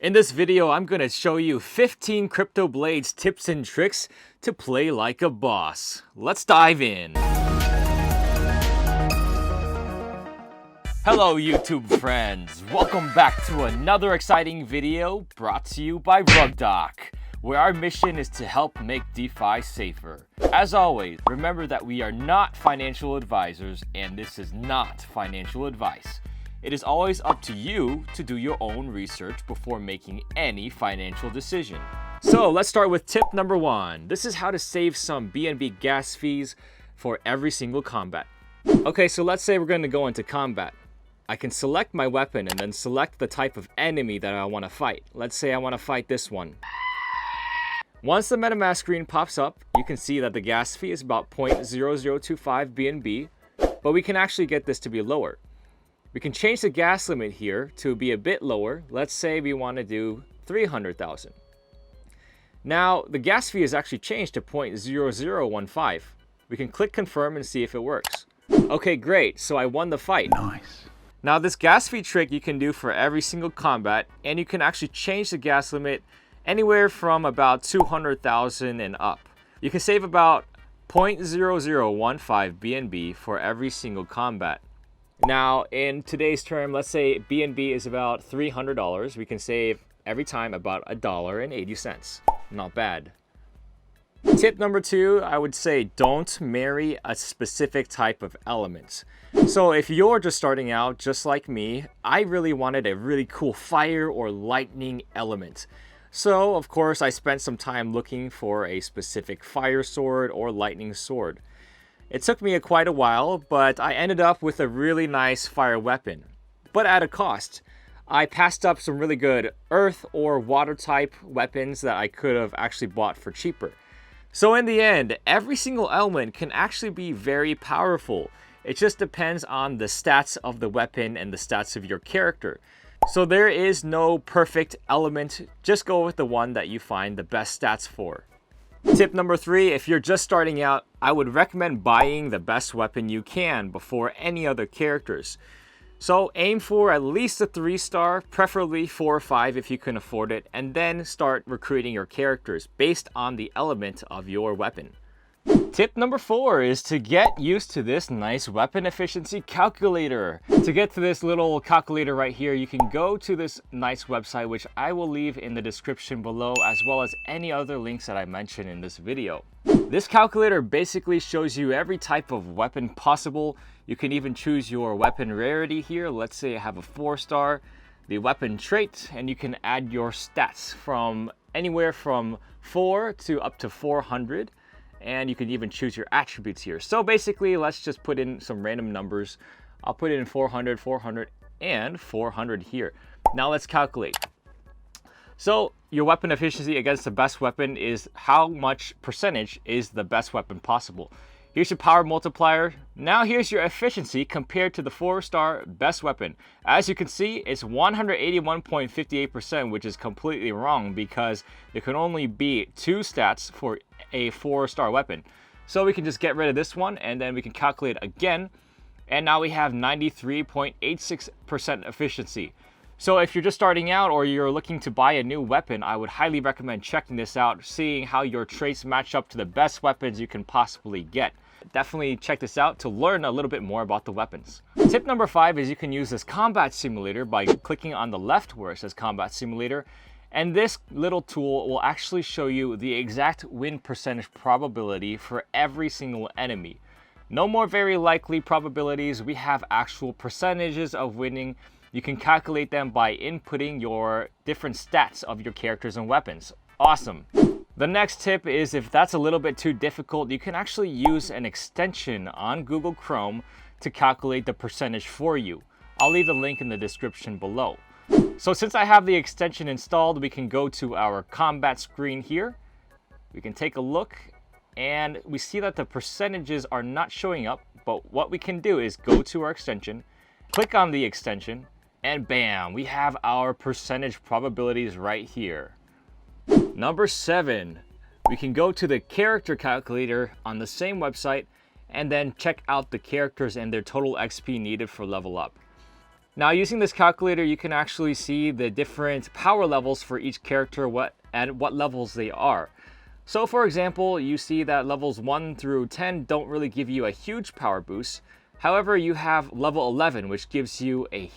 In this video, I'm going to show you 15 CryptoBlades tips and tricks to play like a boss. Let's dive in. Hello YouTube friends, welcome back to another exciting video brought to you by RugDoc, where our mission is to help make DeFi safer. As always, remember that we are not financial advisors and this is not financial advice. It is always up to you to do your own research before making any financial decision. So let's start with tip number 1. This is how to save some BNB gas fees for every single combat. Okay, so let's say we're going to go into combat. I can select my weapon and then select the type of enemy that I want to fight. Let's say I want to fight this one. Once the MetaMask screen pops up, you can see that the gas fee is about 0.0025 BNB, but we can actually get this to be lower. We can change the gas limit here to be a bit lower. Let's say we want to do 300,000. Now, the gas fee is actually changed to 0.0015. We can click confirm and see if it works. Okay, great. So I won the fight. Nice. Now, this gas fee trick you can do for every single combat, and you can actually change the gas limit anywhere from about 200,000 and up. You can save about 0.0015 BNB for every single combat. Now, in today's term, let's say BNB is about $300. We can save every time about $1.80. Not bad. Tip number 2, I would say don't marry a specific type of element. So if you're just starting out, just like me, I really wanted a really cool fire or lightning element. So, of course, I spent some time looking for a specific fire sword or lightning sword. It took me quite a while, but I ended up with a really nice fire weapon, but at a cost. I passed up some really good earth or water type weapons that I could have actually bought for cheaper. So in the end, every single element can actually be very powerful. It just depends on the stats of the weapon and the stats of your character. So there is no perfect element, just go with the one that you find the best stats for. Tip number 3, if you're just starting out, I would recommend buying the best weapon you can before any other characters. So aim for at least a 3-star, preferably 4 or 5 if you can afford it, and then start recruiting your characters based on the element of your weapon. Tip number 4 is to get used to this nice weapon efficiency calculator. To get to this little calculator right here, you can go to this nice website, which I will leave in the description below, as well as any other links that I mentioned in this video. This calculator basically shows you every type of weapon possible. You can even choose your weapon rarity here. Let's say I have a 4-star, the weapon trait, and you can add your stats from anywhere from 4 to up to 400. And you can even choose your attributes here. So basically, let's just put in some random numbers. I'll put in 400, 400, and 400 here. Now let's calculate. So your weapon efficiency against the best weapon is how much percentage is the best weapon possible. Here's your power multiplier. Now here's your efficiency compared to the 4-star best weapon. As you can see, it's 181.58%, which is completely wrong because there can only be 2 stats for a 4-star weapon. So we can just get rid of this one and then we can calculate again. And now we have 93.86% efficiency. So if you're just starting out or you're looking to buy a new weapon, I would highly recommend checking this out, seeing how your traits match up to the best weapons you can possibly get. Definitely check this out to learn a little bit more about the weapons. Tip number 5 is you can use this combat simulator by clicking on the left where it says combat simulator. And this little tool will actually show you the exact win percentage probability for every single enemy. No more very likely probabilities, we have actual percentages of winning. You can calculate them by inputting your different stats of your characters and weapons. Awesome. The next tip is if that's a little bit too difficult, you can actually use an extension on Google Chrome to calculate the percentage for you. I'll leave the link in the description below. So since I have the extension installed, we can go to our combat screen here. We can take a look and we see that the percentages are not showing up, but what we can do is go to our extension, click on the extension, and bam, we have our percentage probabilities right here. Number 7, we can go to the character calculator on the same website and then check out the characters and their total XP needed for level up. Now, using this calculator, you can actually see the different power levels for each character, at what levels they are. So for example, you see that levels 1 through 10 don't really give you a huge power boost. However, you have level 11, which gives you a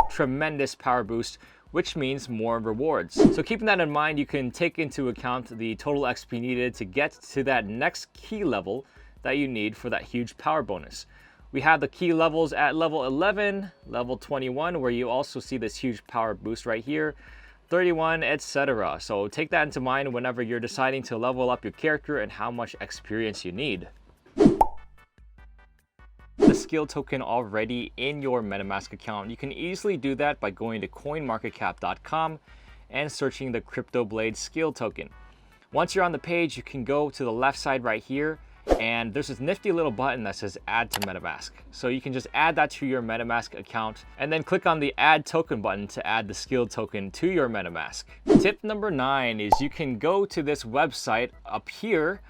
tremendous power boost, which means more rewards. So keeping that in mind, you can take into account the total XP needed to get to that next key level that you need for that huge power bonus. We have the key levels at level 11, level 21, where you also see this huge power boost right here, 31, etc. So take that into mind whenever you're deciding to level up your character and how much experience you need. The skill token already in your MetaMask account. You can easily do that by going to coinmarketcap.com and searching the CryptoBlades skill token. Once you're on the page, you can go to the left side right here, and there's this nifty little button that says add to MetaMask. So you can just add that to your MetaMask account and then click on the add token button to add the skill token to your MetaMask. Tip number 9 is you can go to this website up here,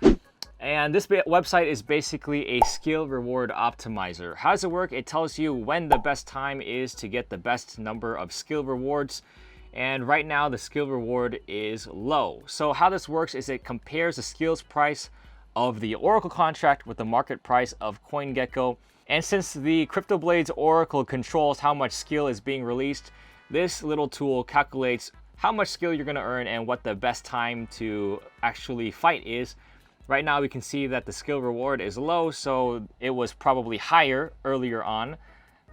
and this website is basically a skill reward optimizer. How does it work? It tells you when the best time is to get the best number of skill rewards. And right now the skill reward is low. So how this works is it compares the skills price of the Oracle contract with the market price of CoinGecko. And since the CryptoBlades Oracle controls how much skill is being released, this little tool calculates how much skill you're going to earn and what the best time to actually fight is. Right now we can see that the skill reward is low, so it was probably higher earlier on.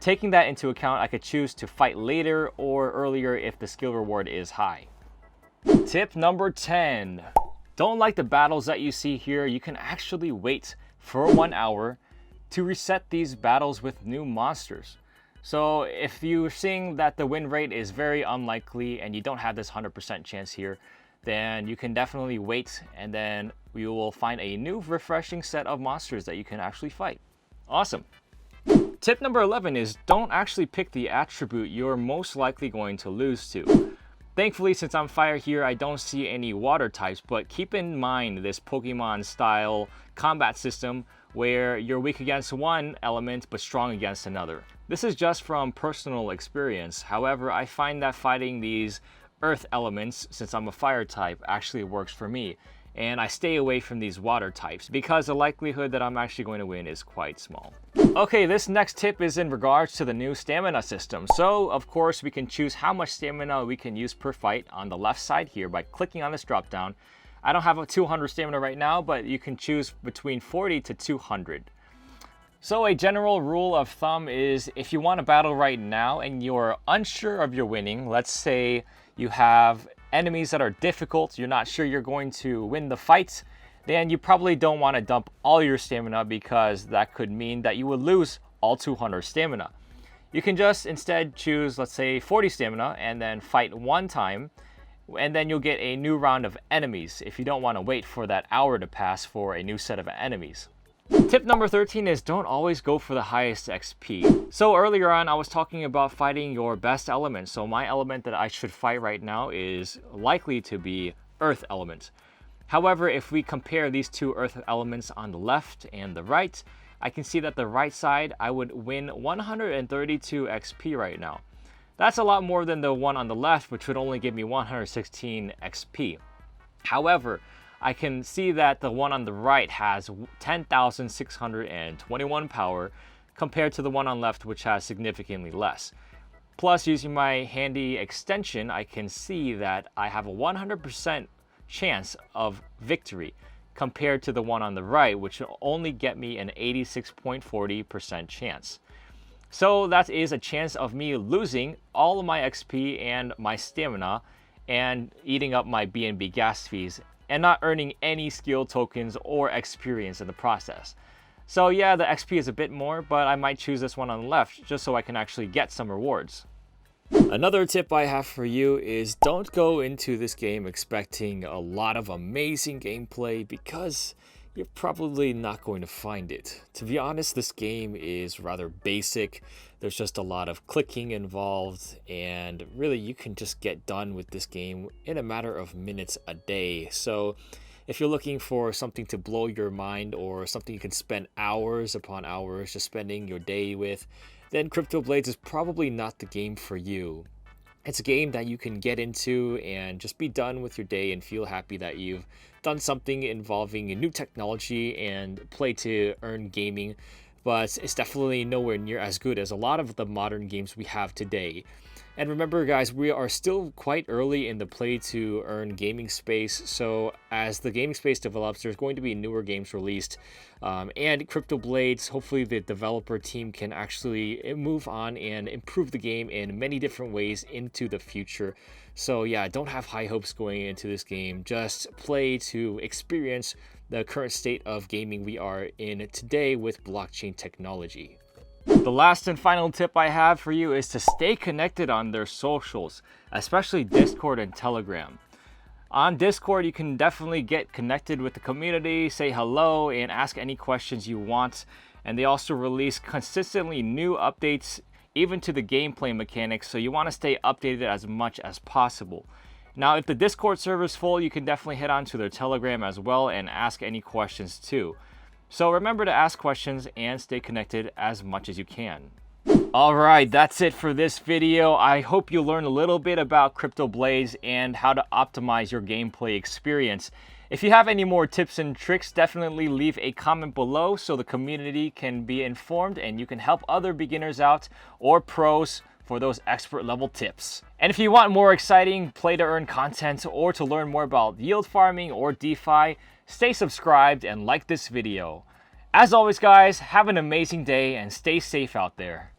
Taking that into account, I could choose to fight later or earlier if the skill reward is high. Tip number 10. Don't like the battles that you see here. You can actually wait for 1 hour to reset these battles with new monsters. So if you're seeing that the win rate is very unlikely and you don't have this 100% chance here, then you can definitely wait, and then you will find a new refreshing set of monsters that you can actually fight. Awesome. Tip number 11 is don't actually pick the attribute you're most likely going to lose to. Thankfully, since I'm fire here, I don't see any water types, but keep in mind this Pokemon style combat system where you're weak against one element but strong against another. This is just from personal experience. However, I find that fighting these earth elements, since I'm a fire type, actually works for me. And I stay away from these water types because the likelihood that I'm actually going to win is quite small. Okay, this next tip is in regards to the new stamina system. So, of course, we can choose how much stamina we can use per fight on the left side here by clicking on this drop down. I don't have a 200 stamina right now, but you can choose between 40 to 200. So a general rule of thumb is if you want to battle right now and you're unsure of your winning, let's say you have enemies that are difficult, you're not sure you're going to win the fight, then you probably don't want to dump all your stamina because that could mean that you would lose all 200 stamina. You can just instead choose, let's say, 40 stamina and then fight one time, and then you'll get a new round of enemies if you don't want to wait for that hour to pass for a new set of enemies. Tip number 13 is don't always go for the highest XP. So earlier on, I was talking about fighting your best element. So my element that I should fight right now is likely to be Earth element. However, if we compare these two Earth elements on the left and the right, I can see that the right side, I would win 132 XP right now. That's a lot more than the one on the left, which would only give me 116 XP. However, I can see that the one on the right has 10,621 power compared to the one on left, which has significantly less. Plus, using my handy extension, I can see that I have a 100% chance of victory compared to the one on the right, which will only get me an 86.40% chance. So that is a chance of me losing all of my XP and my stamina and eating up my BNB gas fees and not earning any skill tokens or experience in the process. So yeah, the XP is a bit more, but I might choose this one on the left just so I can actually get some rewards. Another tip I have for you is don't go into this game expecting a lot of amazing gameplay because you're probably not going to find it. To be honest, this game is rather basic. There's just a lot of clicking involved, and really you can just get done with this game in a matter of minutes a day. So if you're looking for something to blow your mind or something you can spend hours upon hours just spending your day with, then CryptoBlades is probably not the game for you. It's a game that you can get into and just be done with your day and feel happy that you've done something involving a new technology and play to earn gaming, but it's definitely nowhere near as good as a lot of the modern games we have today. And remember guys, we are still quite early in the play to earn gaming space, so as the gaming space develops, there's going to be newer games released, and CryptoBlades, hopefully the developer team can actually move on and improve the game in many different ways into the future. So yeah, don't have high hopes going into this game, just play to experience the current state of gaming we are in today with blockchain technology. The last and final tip I have for you is to stay connected on their socials, especially Discord and Telegram. On Discord, you can definitely get connected with the community, say hello, and ask any questions you want. And they also release consistently new updates, even to the gameplay mechanics, so you want to stay updated as much as possible. Now, if the Discord server is full, you can definitely head on to their Telegram as well and ask any questions too. So remember to ask questions and stay connected as much as you can. Alright, that's it for this video. I hope you learned a little bit about CryptoBlades and how to optimize your gameplay experience. If you have any more tips and tricks, definitely leave a comment below so the community can be informed and you can help other beginners out or pros for those expert level tips. And if you want more exciting play to earn content or to learn more about yield farming or DeFi, stay subscribed and like this video. As always guys, have an amazing day and stay safe out there.